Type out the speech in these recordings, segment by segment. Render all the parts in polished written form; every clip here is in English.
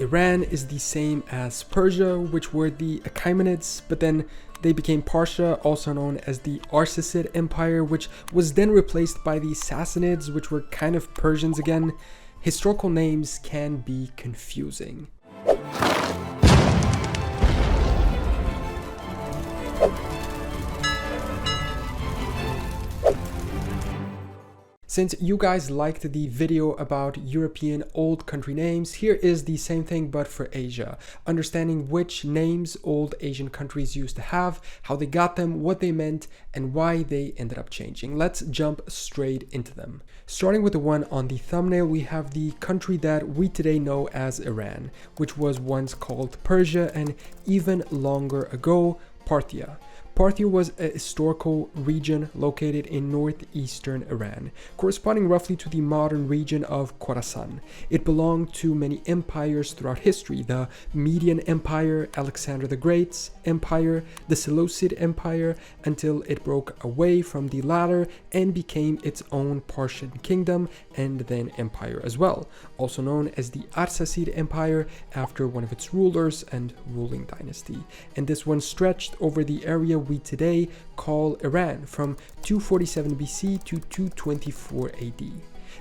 Iran is the same as Persia, which were the Achaemenids, but then they became Parthia, also known as the Arsacid Empire, which was then replaced by the Sassanids, which were kind of Persians again. Historical names can be confusing. Since you guys liked the video about European old country names, here is the same thing but for Asia. Understanding which names old Asian countries used to have, how they got them, what they meant, and why they ended up changing. Let's jump straight into them. Starting with the one on the thumbnail, we have the country that we today know as Iran, which was once called Persia and even longer ago, Parthia. Parthia was a historical region located in northeastern Iran, corresponding roughly to the modern region of Khorasan. It belonged to many empires throughout history: the Median Empire, Alexander the Great's empire, the Seleucid Empire, until it broke away from the latter and became its own Parthian kingdom and then empire as well, also known as the Arsacid Empire after one of its rulers and ruling dynasty. And this one stretched over the area we today call Iran from 247 BC to 224 AD.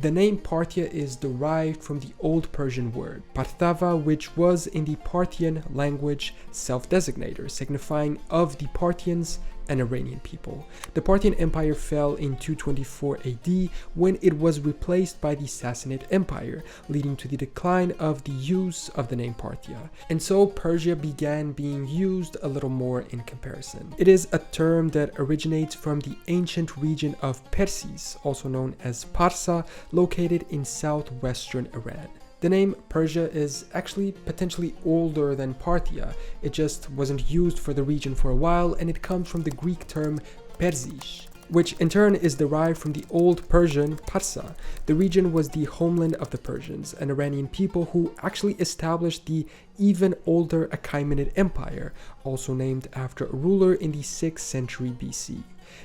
The name Parthia is derived from the Old Persian word Parthava, which was in the Parthian language self-designator, signifying of the Parthians, an Iranian people. The Parthian Empire fell in 224 AD when it was replaced by the Sassanid Empire, leading to the decline of the use of the name Parthia. And so Persia began being used a little more in comparison. It is a term that originates from the ancient region of Persis, also known as Parsa, located in southwestern Iran. The name Persia is actually potentially older than Parthia. It just wasn't used for the region for a while, and it comes from the Greek term Persish, which in turn is derived from the Old Persian Parsa. The region was the homeland of the Persians, an Iranian people who actually established the even older Achaemenid Empire, also named after a ruler in the 6th century BC.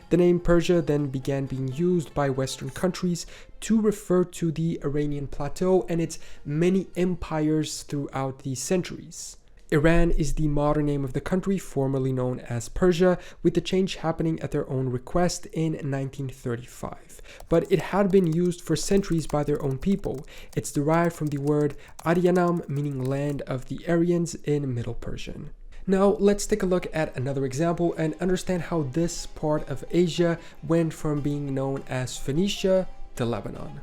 The name Persia then began being used by Western countries to refer to the Iranian plateau and its many empires throughout the centuries. Iran is the modern name of the country, formerly known as Persia, with the change happening at their own request in 1935. But it had been used for centuries by their own people. It's derived from the word Aryanam, meaning land of the Aryans in Middle Persian. Now let's take a look at another example and understand how this part of Asia went from being known as Phoenicia to Lebanon.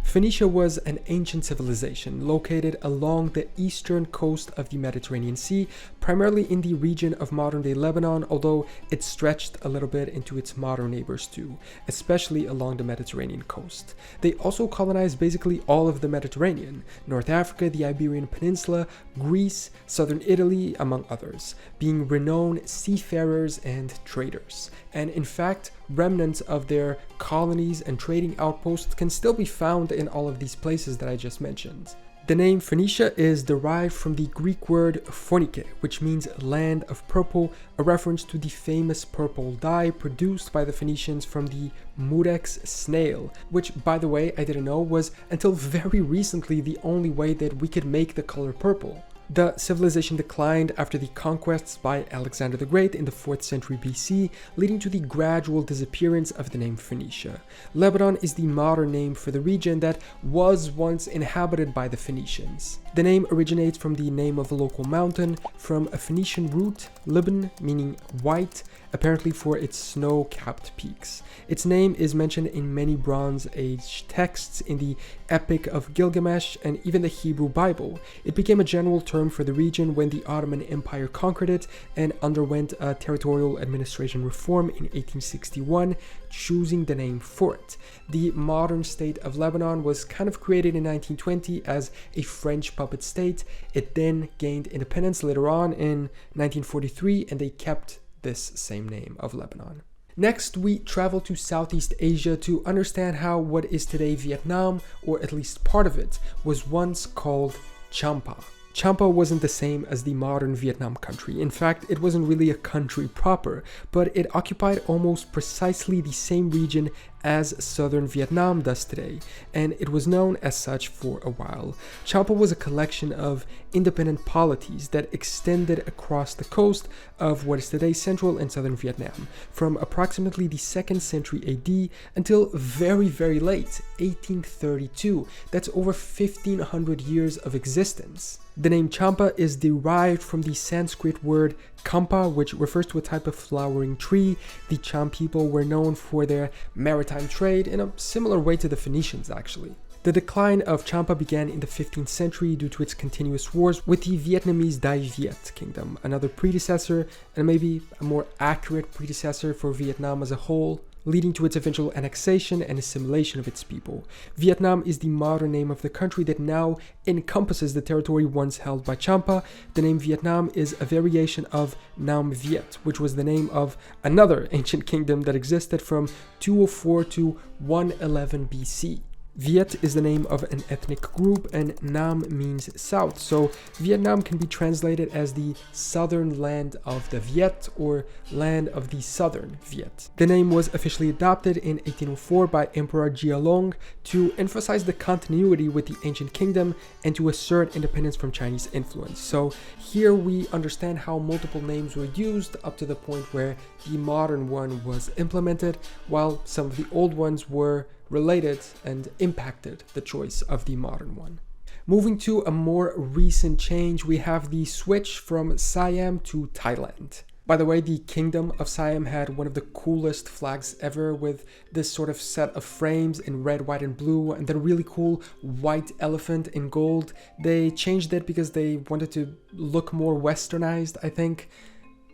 Phoenicia was an ancient civilization located along the eastern coast of the Mediterranean Sea, primarily in the region of modern-day Lebanon, although it stretched a little bit into its modern neighbors too, especially along the Mediterranean coast. They also colonized basically all of the Mediterranean, North Africa, the Iberian Peninsula, Greece, southern Italy, among others, being renowned seafarers and traders. And in fact, remnants of their colonies and trading outposts can still be found in all of these places that I just mentioned. The name Phoenicia is derived from the Greek word phonike, which means land of purple, a reference to the famous purple dye produced by the Phoenicians from the murex snail, which, by the way, I didn't know was until very recently the only way that we could make the color purple. The civilization declined after the conquests by Alexander the Great in the 4th century BC, leading to the gradual disappearance of the name Phoenicia. Lebanon is the modern name for the region that was once inhabited by the Phoenicians. The name originates from the name of a local mountain, from a Phoenician root, Liban, meaning white, apparently for its snow-capped peaks. Its name is mentioned in many Bronze Age texts in the Epic of Gilgamesh and even the Hebrew Bible. It became a general term for the region when the Ottoman Empire conquered it and underwent a territorial administration reform in 1861, choosing the name for it. The modern state of Lebanon was kind of created in 1920 as a French puppet state. It then gained independence later on in 1943, and they kept this same name of Lebanon. Next, we travel to Southeast Asia to understand how what is today Vietnam, or at least part of it, was once called Champa. Champa wasn't the same as the modern Vietnam country. In fact, it wasn't really a country proper, but it occupied almost precisely the same region as southern Vietnam does today, and it was known as such for a while. Champa was a collection of independent polities that extended across the coast of what is today central and southern Vietnam, from approximately the 2nd century AD until very, very late, 1832. That's over 1500 years of existence. The name Champa is derived from the Sanskrit word Champa, which refers to a type of flowering tree. The Cham people were known for their maritime trade in a similar way to the Phoenicians, actually. The decline of Champa began in the 15th century due to its continuous wars with the Vietnamese Dai Viet kingdom, another predecessor and maybe a more accurate predecessor for Vietnam as a whole, leading to its eventual annexation and assimilation of its people. Vietnam is the modern name of the country that now encompasses the territory once held by Champa. The name Vietnam is a variation of Nam Viet, which was the name of another ancient kingdom that existed from 204 to 111 BC. Viet is the name of an ethnic group and Nam means south, so Vietnam can be translated as the southern land of the Viet or land of the southern Viet. The name was officially adopted in 1804 by Emperor Jialong to emphasize the continuity with the ancient kingdom and to assert independence from Chinese influence. So here we understand how multiple names were used up to the point where the modern one was implemented, while some of the old ones were related and impacted the choice of the modern one. Moving to a more recent change, we have the switch from Siam to Thailand. By the way, the Kingdom of Siam had one of the coolest flags ever, with this sort of set of frames in red, white, and blue, and then a really cool white elephant in gold. They changed it because they wanted to look more westernized, I think.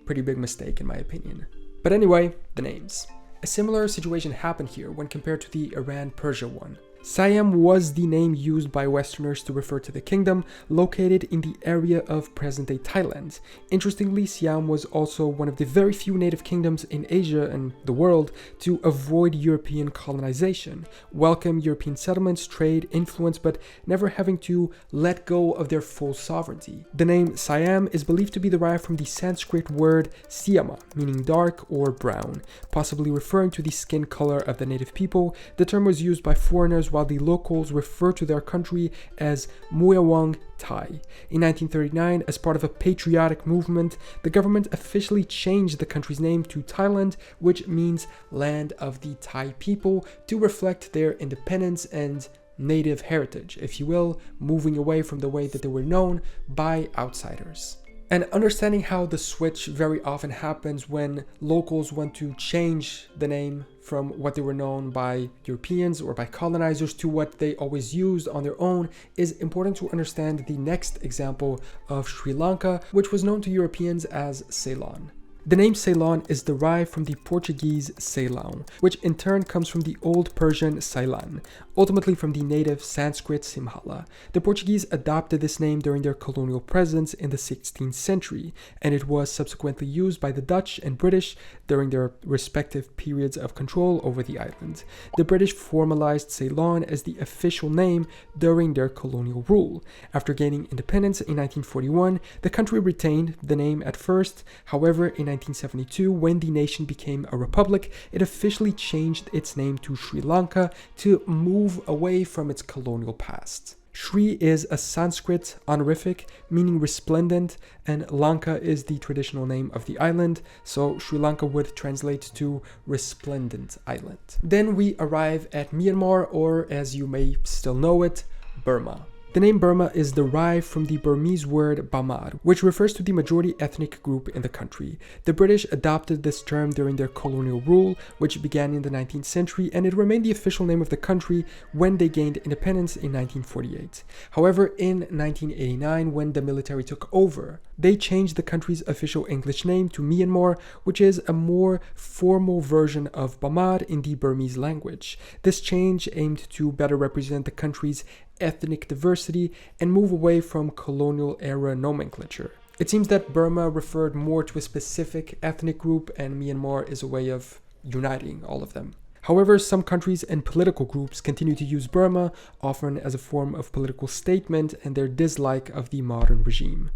Pretty big mistake in my opinion. But anyway, the names. A similar situation happened here when compared to the Iran-Persia one. Siam was the name used by Westerners to refer to the kingdom located in the area of present-day Thailand. Interestingly, Siam was also one of the very few native kingdoms in Asia and the world to avoid European colonization, welcome European settlements, trade, influence, but never having to let go of their full sovereignty. The name Siam is believed to be derived from the Sanskrit word Siama, meaning dark or brown, possibly referring to the skin color of the native people. The term was used by foreigners while the locals refer to their country as Muewang Thai. In 1939, as part of a patriotic movement, the government officially changed the country's name to Thailand, which means land of the Thai people, to reflect their independence and native heritage, if you will, moving away from the way that they were known by outsiders. And understanding how the switch very often happens when locals want to change the name from what they were known by Europeans or by colonizers to what they always used on their own is important to understand the next example of Sri Lanka, which was known to Europeans as Ceylon. The name Ceylon is derived from the Portuguese Ceylon, which in turn comes from the Old Persian Ceylon, ultimately from the native Sanskrit Simhala. The Portuguese adopted this name during their colonial presence in the 16th century, and it was subsequently used by the Dutch and British during their respective periods of control over the island. The British formalized Ceylon as the official name during their colonial rule. After gaining independence in 1941, the country retained the name at first. However, in 1972, when the nation became a republic, it officially changed its name to Sri Lanka to move away from its colonial past. Sri is a Sanskrit honorific meaning resplendent, and Lanka is the traditional name of the island, so Sri Lanka would translate to resplendent island. Then we arrive at Myanmar, or as you may still know it, Burma. The name Burma is derived from the Burmese word Bamar, which refers to the majority ethnic group in the country. The British adopted this term during their colonial rule, which began in the 19th century, and it remained the official name of the country when they gained independence in 1948. However, in 1989, when the military took over, they changed the country's official English name to Myanmar, which is a more formal version of Bamar in the Burmese language. This change aimed to better represent the country's ethnic diversity and move away from colonial era nomenclature. It seems that Burma referred more to a specific ethnic group, and Myanmar is a way of uniting all of them. However, some countries and political groups continue to use Burma, often as a form of political statement and their dislike of the modern regime.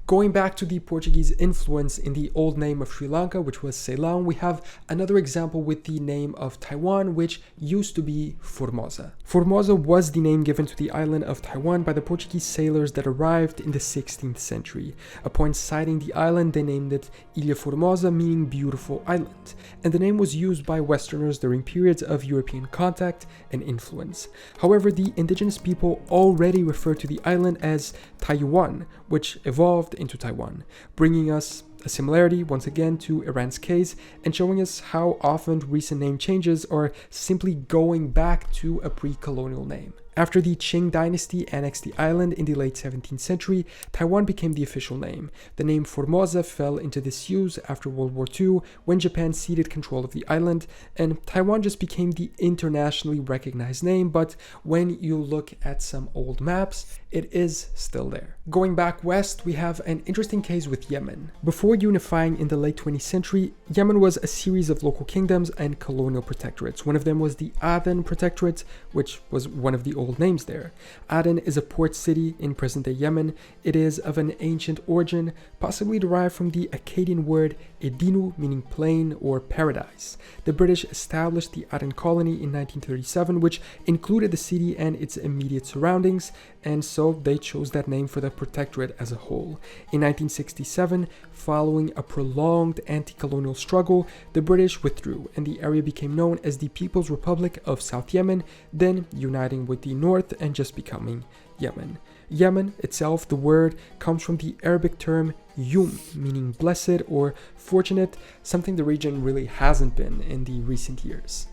Going back to the Portuguese influence in the old name of Sri Lanka, which was Ceylon, we have another example with the name of Taiwan, which used to be Formosa. Formosa was the name given to the island of Taiwan by the Portuguese sailors that arrived in the 16th century. Upon sighting the island, they named it Ilha Formosa, meaning beautiful island, and the name was used by Westerners during periods of European contact and influence. However, the indigenous people already referred to the island as Taiwan, which evolved into Taiwan, bringing us a similarity once again to Iran's case and showing us how often recent name changes are simply going back to a pre-colonial name. After the Qing dynasty annexed the island in the late 17th century, Taiwan became the official name. The name Formosa fell into disuse after World War II when Japan ceded control of the island, and Taiwan just became the internationally recognized name, but when you look at some old maps, it is still there. Going back west, we have an interesting case with Yemen. Before unifying in the late 20th century, Yemen was a series of local kingdoms and colonial protectorates. One of them was the Aden Protectorate, which was one of the old names there. Aden is a port city in present-day Yemen. It is of an ancient origin, possibly derived from the Akkadian word Edinu, meaning plain or paradise. The British established the Aden colony in 1937, which included the city and its immediate surroundings, and so they chose that name for the protectorate as a whole. In 1967, following a prolonged anti-colonial struggle, the British withdrew, and the area became known as the People's Republic of South Yemen, then uniting with the north and just becoming Yemen. Yemen itself, the word, comes from the Arabic term yum, meaning blessed or fortunate, something the region really hasn't been in the recent years.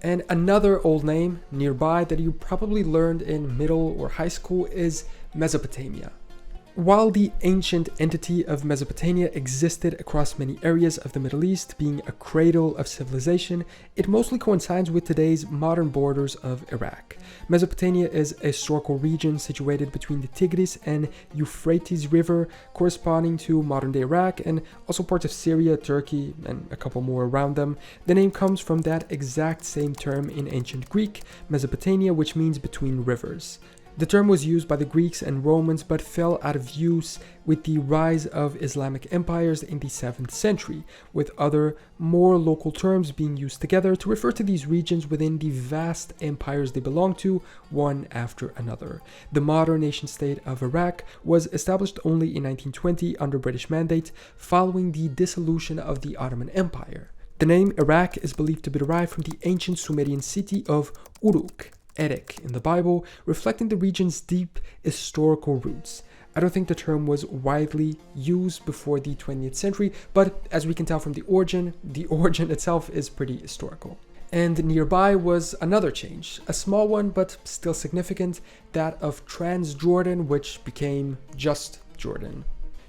And another old name nearby that you probably learned in middle or high school is Mesopotamia. While the ancient entity of Mesopotamia existed across many areas of the Middle East, being a cradle of civilization, it mostly coincides with today's modern borders of Iraq. Mesopotamia is a historical region situated between the Tigris and Euphrates River, corresponding to modern-day Iraq, and also parts of Syria, Turkey, and a couple more around them. The name comes from that exact same term in ancient Greek, Mesopotamia, which means between rivers. The term was used by the Greeks and Romans but fell out of use with the rise of Islamic empires in the 7th century, with other, more local terms being used together to refer to these regions within the vast empires they belong to, one after another. The modern nation-state of Iraq was established only in 1920 under British mandate, following the dissolution of the Ottoman Empire. The name Iraq is believed to be derived from the ancient Sumerian city of Uruk, Erech in the Bible, reflecting the region's deep historical roots. I don't think the term was widely used before the 20th century, but as we can tell from the origin itself is pretty historical. And nearby was another change, a small one but still significant, that of Transjordan, which became just Jordan.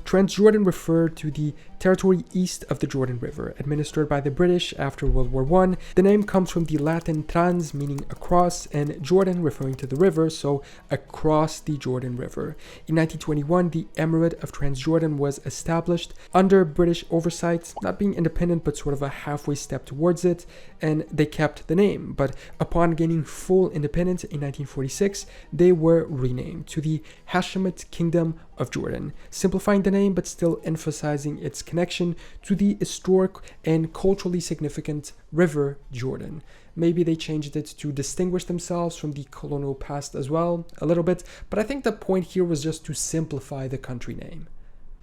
Transjordan referred to the territory east of the Jordan River, administered by the British after World War I. The name comes from the Latin trans, meaning across, and Jordan referring to the river, so across the Jordan River. In 1921, the Emirate of Transjordan was established under British oversight, not being independent but sort of a halfway step towards it, and they kept the name. But upon gaining full independence in 1946, they were renamed to the Hashemite Kingdom of Jordan, simplifying the name but still emphasizing its connection to the historic and culturally significant River Jordan. Maybe they changed it to distinguish themselves from the colonial past as well, a little bit, but I think the point here was just to simplify the country name.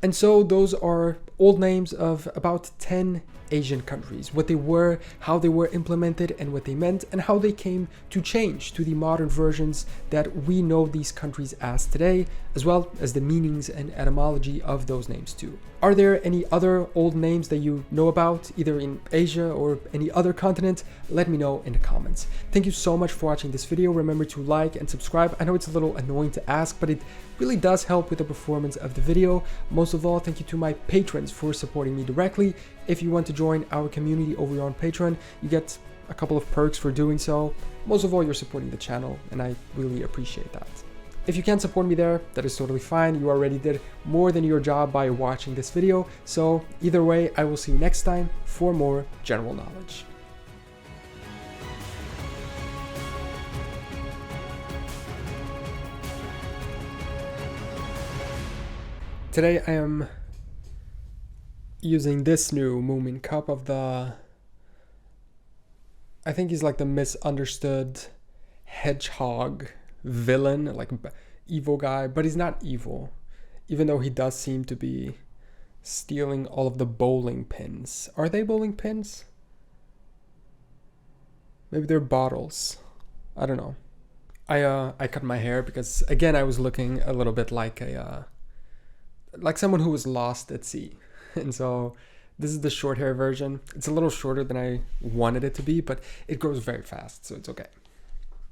And so those are old names of about 10 Asian countries, what they were, how they were implemented, and what they meant, and how they came to change to the modern versions that we know these countries as today, as well as the meanings and etymology of those names too. Are there any other old names that you know about, either in Asia or any other continent? Let me know in the comments. Thank you so much for watching this video. Remember to like and subscribe. I know it's a little annoying to ask, but it really does help with the performance of the video. Most of all, thank you to my patrons for supporting me directly. If you want to join our community over on Patreon, you get a couple of perks for doing so. Most of all, you're supporting the channel, and I really appreciate that. If you can't support me there, that is totally fine. You already did more than your job by watching this video. So either way, I will see you next time for more general knowledge. today I am using this new Moomin cup of the, I think he's like the misunderstood hedgehog villain, like evil guy, but he's not evil, even though he does seem to be stealing all of the bowling pins. Are they bowling pins? Maybe they're bottles. I don't know. I cut my hair because again I was looking a little bit like a like someone who was lost at sea. And so this is the short hair version. It's a little shorter than I wanted it to be, but it grows very fast, so it's okay.